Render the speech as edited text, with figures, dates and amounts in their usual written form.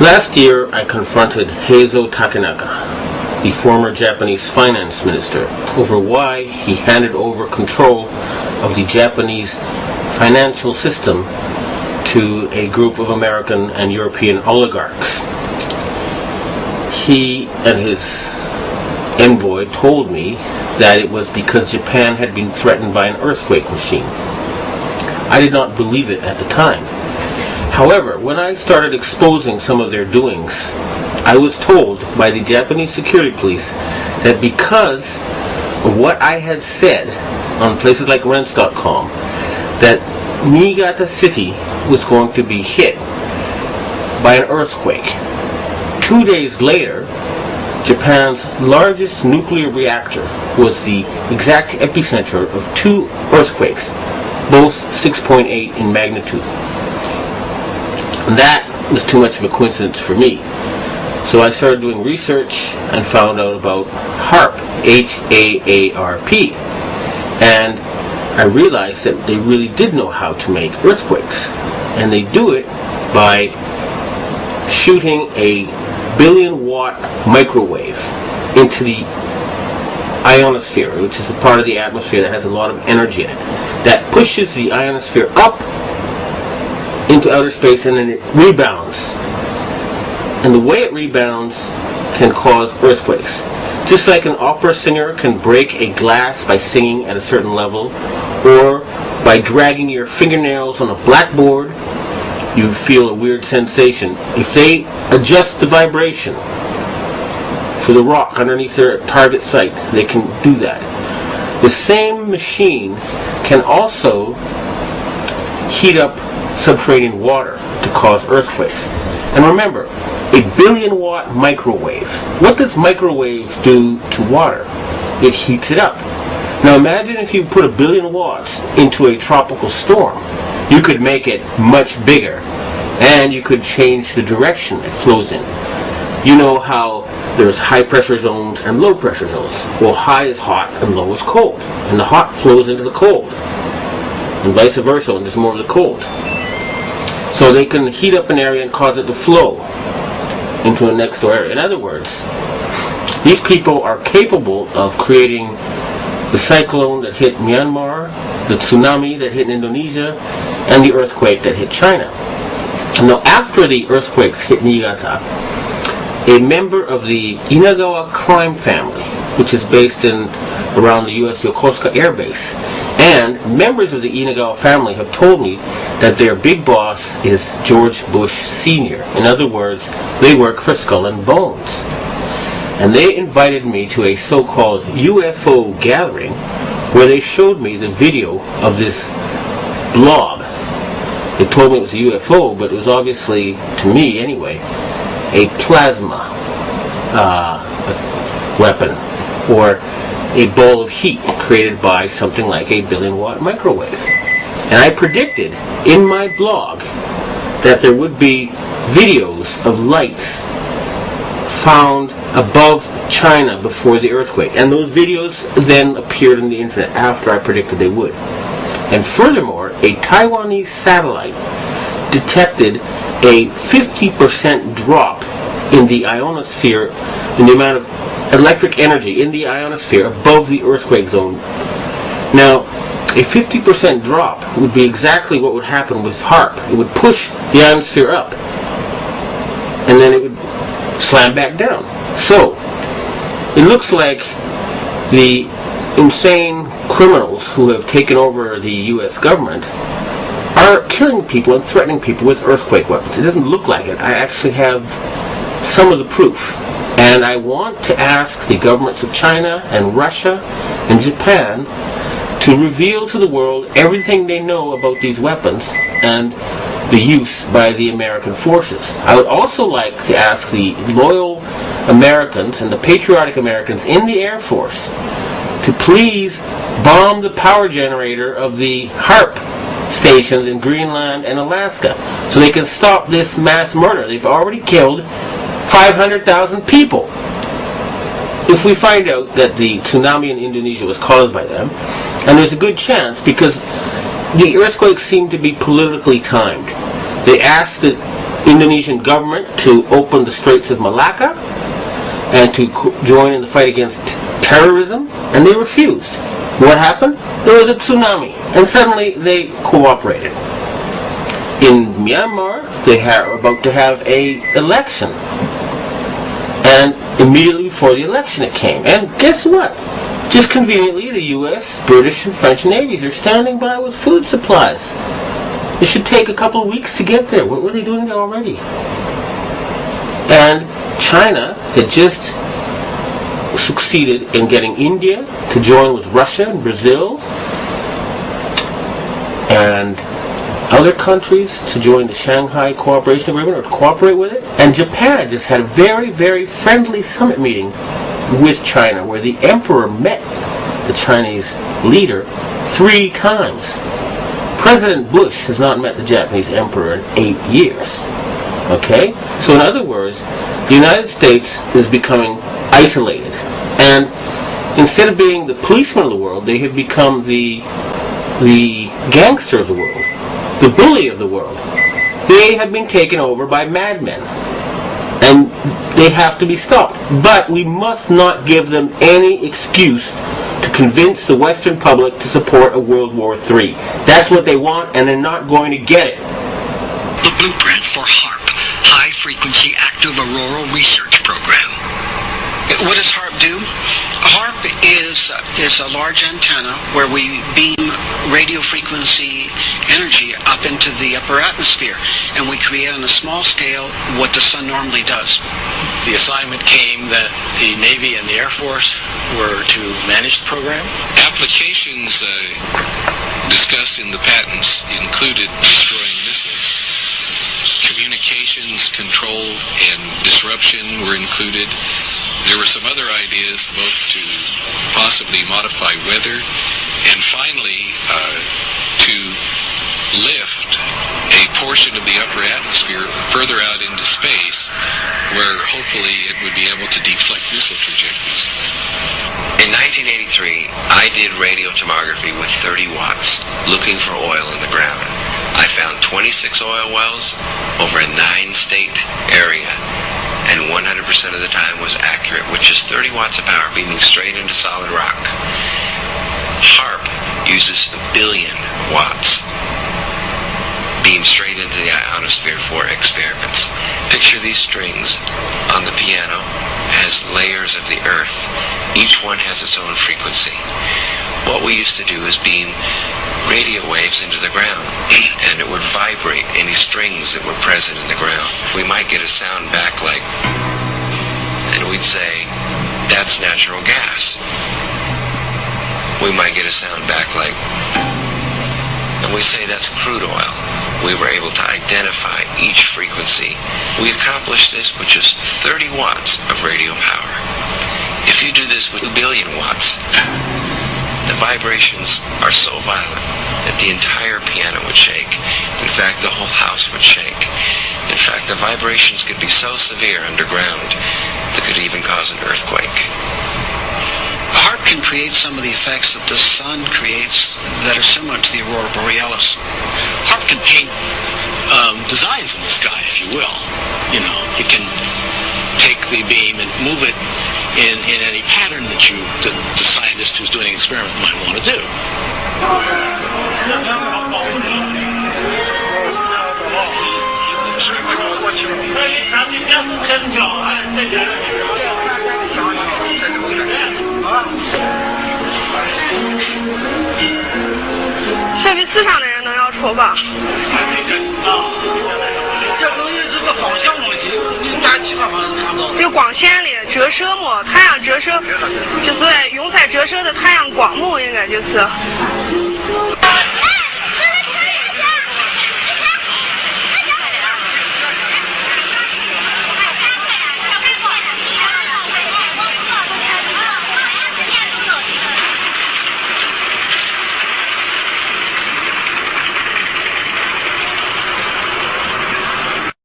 Last year, I confronted Heizo Takenaka, the former Japanese finance minister, over why he handed over control of the Japanese financial system to a group of American and European oligarchs. He and his envoy told me that it was because Japan had been threatened by an earthquake machine. I did not believe it at the time. However, when I started exposing some of their doings, I was told by the Japanese security police that because of what I had said on places like Rents.com, that Niigata City was going to be hit by an earthquake. 2 days later, Japan's largest nuclear reactor was the exact epicenter of 2 earthquakes, both 6.8 in magnitude. That was too much of a coincidence for me. So I started doing research and found out about HAARP, H-A-A-R-P. And I realized that they really did know how to make earthquakes. And they do it by shooting a 1 billion watt microwave into the ionosphere, which is the part of the atmosphere that has a lot of energy in it. That pushes the ionosphere up into outer space, and then it rebounds. And the way it rebounds can cause earthquakes. Just like an opera singer can break a glass by singing at a certain level, or by dragging your fingernails on a blackboard, you feel a weird sensation. If they adjust the vibration for the rock underneath their target site, they can do that. The same machine can also heat up subterranean water to cause earthquakes. And remember, a 1 billion watt microwave. What does microwave do to water? It heats it up. Now imagine if you put 1 billion watts into a tropical storm. You could make it much bigger, and you could change the direction it flows in. You know how there's high pressure zones and low pressure zones. Well, high is hot and low is cold. And the hot flows into the cold. And vice versa when there's more of the cold. So they can heat up an area and cause it to flow into a next door area. In other words, these people are capable of creating the cyclone that hit Myanmar, the tsunami that hit Indonesia, and the earthquake that hit China. And now after the earthquakes hit Niigata, a member of the Inagawa crime family, which is based in around the U.S. Yokosuka Air Base, and members of the Inagawa family have told me that their big boss is George Bush Sr. In other words, they work for Skull and Bones. And they invited me to a so-called UFO gathering where they showed me the video of this blob. They told me it was a UFO, but it was obviously, to me anyway, a plasma weapon, or a ball of heat created by something like a 1 billion watt microwave. And I predicted in my blog that there would be videos of lights found above China before the earthquake. And those videos then appeared on the internet after I predicted they would. And furthermore, a Taiwanese satellite detected a 50% drop in the ionosphere, in the amount of electric energy in the ionosphere above the earthquake zone. Now, a 50% drop would be exactly what would happen with HAARP. It would push the ionosphere up, and then it would slam back down. So, it looks like the insane criminals who have taken over the U.S. government are killing people and threatening people with earthquake weapons. It doesn't look like it. I actually have some of the proof. And I want to ask the governments of China and Russia and Japan to reveal to the world everything they know about these weapons and the use by the American forces. I would also like to ask the loyal Americans and the patriotic Americans in the Air Force to please bomb the power generator of the HAARP stations in Greenland and Alaska so they can stop this mass murder. They've already killed 500,000 people. If we find out that the tsunami in Indonesia was caused by them, and there's a good chance because the earthquakes seem to be politically timed. They asked the Indonesian government to open the Straits of Malacca and to join in the fight against terrorism, and they refused. What happened? There was a tsunami, and suddenly they cooperated. In Myanmar, they are about to have an election, and immediately before the election it came. And guess what? Just conveniently, the U.S., British, and French navies are standing by with food supplies. It should take a couple of weeks to get there. What were they doing there already? And China had just succeeded in getting India to join with Russia and Brazil and other countries to join the Shanghai Cooperation Agreement or to cooperate with it. And Japan just had a very, very friendly summit meeting with China where the emperor met the Chinese leader 3 times. President Bush has not met the Japanese emperor in 8 years. Okay? So in other words, the United States is becoming isolated. And instead of being the policeman of the world, they have become the gangster of the world, the bully of the world. They have been taken over by madmen. And they have to be stopped. But we must not give them any excuse to convince the Western public to support a World War III. That's what they want, and they're not going to get it. The blueprint for HAARP, High Frequency Active Auroral Research Program. What does HAARP do? HAARP is a large antenna where we beam radio frequency energy up into the upper atmosphere, and we create on a small scale what the sun normally does. The assignment came that the Navy and the Air Force were to manage the program. Applications discussed in the patents included destroying missiles. Communications control and disruption were included. There were some other ideas, both to possibly modify weather and finally to lift a portion of the upper atmosphere further out into space where hopefully it would be able to deflect missile trajectories. In 1983, I did radio tomography with 30 watts looking for oil in the ground. I found 26 oil wells over a 9-state area, and 100% of the time was accurate, which is 30 watts of power beaming straight into solid rock. HAARP uses 1 billion watts beamed straight into the ionosphere for experiments. Picture these strings on the piano as layers of the earth. Each one has its own frequency. What we used to do is beam radio waves into the ground, and it would vibrate any strings that were present in the ground. We might get a sound back like, and we'd say, that's natural gas. We might get a sound back like, and we say that's crude oil. We were able to identify each frequency. We accomplished this with just 30 watts of radio power. If you do this with 1 billion watts, the vibrations are so violent that the entire piano would shake. In fact, the whole house would shake. In fact, the vibrations could be so severe underground that could even cause an earthquake. HAARP can create some of the effects that the sun creates that are similar to the aurora borealis. HAARP can paint designs in the sky, if you will. You know, it can take the beam and move it in any pattern that the scientist who's doing an experiment might want to do.设备思想的人能要抽吧？这东西是个方向问题，你打其他方向看不到。就光线里折射嘛，太阳折射，就是用在折射的太阳光幕，应该就是。